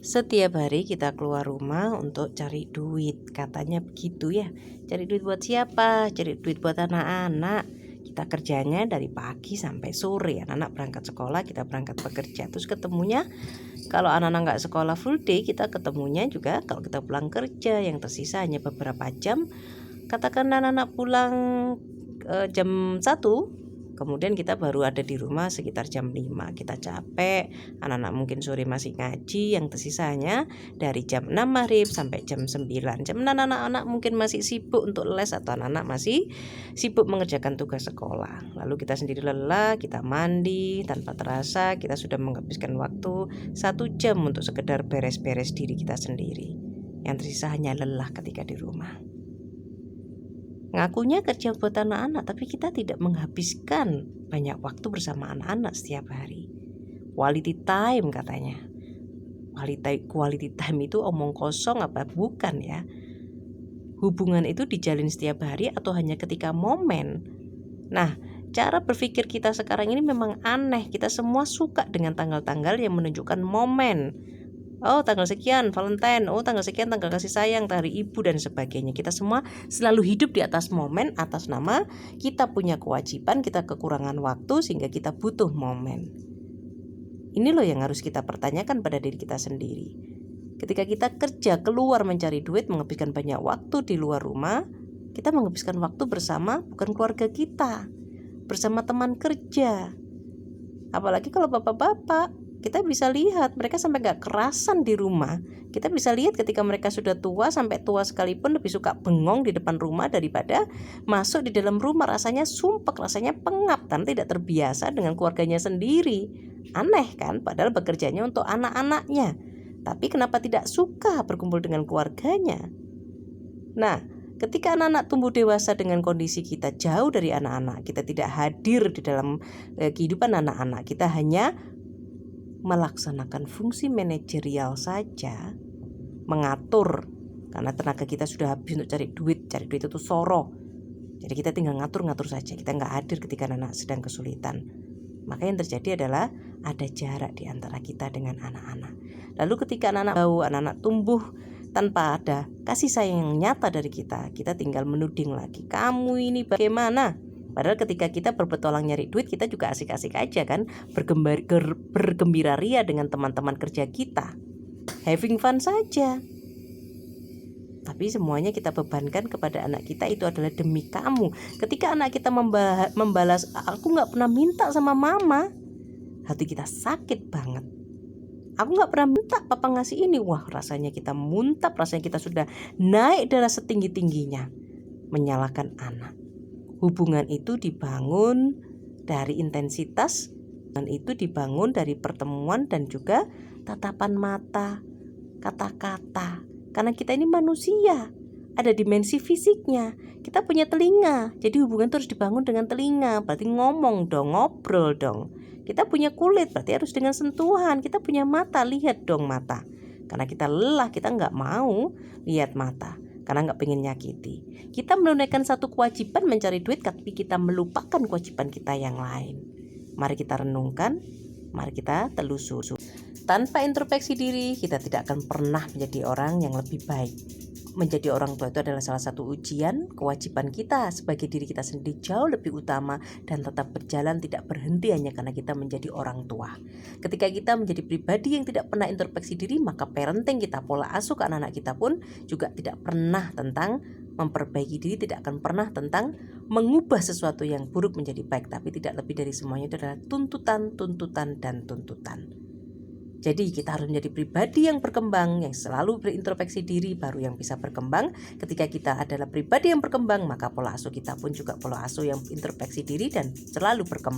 Setiap hari kita keluar rumah untuk cari duit, katanya begitu ya. Cari duit buat siapa? Cari duit buat anak-anak. Kita kerjanya dari pagi sampai sore. Anak-anak berangkat sekolah, kita berangkat bekerja. Terus ketemunya, kalau anak-anak nggak sekolah full day, kita ketemunya juga kalau kita pulang kerja. Yang tersisa hanya beberapa jam. Katakan anak-anak pulang jam 1, kemudian kita baru ada di rumah sekitar jam 5. Kita capek, anak-anak mungkin sore masih ngaji. Yang tersisanya dari jam 6 maghrib sampai jam 9. Jam 6 anak-anak mungkin masih sibuk untuk les, atau anak-anak masih sibuk mengerjakan tugas sekolah. Lalu kita sendiri lelah, kita mandi. Tanpa terasa kita sudah menghabiskan waktu 1 jam untuk sekedar beres-beres diri kita sendiri. Yang tersisa hanya lelah ketika di rumah. Ngakunya kerja buat anak-anak, tapi kita tidak menghabiskan banyak waktu bersama anak-anak setiap hari. Quality time katanya. Quality time itu omong kosong apa bukan ya? Hubungan itu dijalin setiap hari atau hanya ketika momen? Nah, cara berpikir kita sekarang ini memang aneh. Kita semua suka dengan tanggal-tanggal yang menunjukkan momen. Oh, tanggal sekian Valentine, oh tanggal sekian tanggal kasih sayang, hari ibu dan sebagainya. Kita semua selalu hidup di atas momen, atas nama kita punya kewajiban, kita kekurangan waktu sehingga kita butuh momen. Ini loh yang harus kita pertanyakan pada diri kita sendiri. Ketika kita kerja, keluar mencari duit, menghabiskan banyak waktu di luar rumah, kita menghabiskan waktu bersama bukan keluarga kita, bersama teman kerja. Apalagi kalau bapak-bapak, kita bisa lihat mereka sampai gak kerasan di rumah. Kita bisa lihat ketika mereka sudah tua, sampai tua sekalipun lebih suka bengong di depan rumah daripada masuk di dalam rumah. Rasanya sumpek, rasanya pengap dan tidak terbiasa dengan keluarganya sendiri. Aneh kan, padahal bekerjanya untuk anak-anaknya. Tapi kenapa tidak suka berkumpul dengan keluarganya? Nah, ketika anak-anak tumbuh dewasa dengan kondisi kita jauh dari anak-anak, kita tidak hadir di dalam kehidupan anak-anak, kita hanya melaksanakan fungsi manajerial saja, mengatur, karena tenaga kita sudah habis untuk cari duit itu soroh. Jadi kita tinggal ngatur-ngatur saja, kita nggak hadir ketika anak sedang kesulitan. Maka yang terjadi adalah ada jarak di antara kita dengan anak-anak. Lalu ketika anak-anak bau, anak-anak tumbuh tanpa ada kasih sayang yang nyata dari kita tinggal menuding lagi, kamu ini bagaimana? Padahal ketika kita berpetualang nyari duit, kita juga asik-asik aja kan, bergembira ria dengan teman-teman kerja kita, having fun saja. Tapi semuanya kita bebankan kepada anak kita, itu adalah demi kamu. Ketika anak kita membalas, aku gak pernah minta sama mama, hati kita sakit banget. Aku gak pernah minta papa ngasih ini. Wah, rasanya kita muntap, rasanya kita sudah naik darah setinggi-tingginya menyalahkan anak. Hubungan itu dibangun dari intensitas, dan itu dibangun dari pertemuan dan juga tatapan mata, kata-kata. Karena kita ini manusia, ada dimensi fisiknya. Kita punya telinga, jadi hubungan itu harus dibangun dengan telinga. Berarti ngomong dong, ngobrol dong. Kita punya kulit, berarti harus dengan sentuhan. Kita punya mata, lihat dong mata. Karena kita lelah, kita nggak mau lihat mata, karena nggak pengen nyakiti. Kita menunaikan satu kewajiban mencari duit, tapi kita melupakan kewajiban kita yang lain. Mari kita renungkan, mari kita telusuri. Tanpa introspeksi diri, kita tidak akan pernah menjadi orang yang lebih baik. Menjadi orang tua itu adalah salah satu ujian. Kewajiban kita sebagai diri kita sendiri jauh lebih utama dan tetap berjalan, tidak berhenti hanya karena kita menjadi orang tua. Ketika kita menjadi pribadi yang tidak pernah introspeksi diri, maka parenting kita, pola asuh ke anak-anak kita pun juga tidak pernah tentang memperbaiki diri, tidak akan pernah tentang mengubah sesuatu yang buruk menjadi baik. Tapi tidak lebih dari semuanya itu adalah tuntutan, dan tuntutan. Jadi kita harus menjadi pribadi yang berkembang, yang selalu berintrospeksi diri, baru yang bisa berkembang. Ketika kita adalah pribadi yang berkembang, maka pola asuh kita pun juga pola asuh yang introspeksi diri dan selalu berkembang.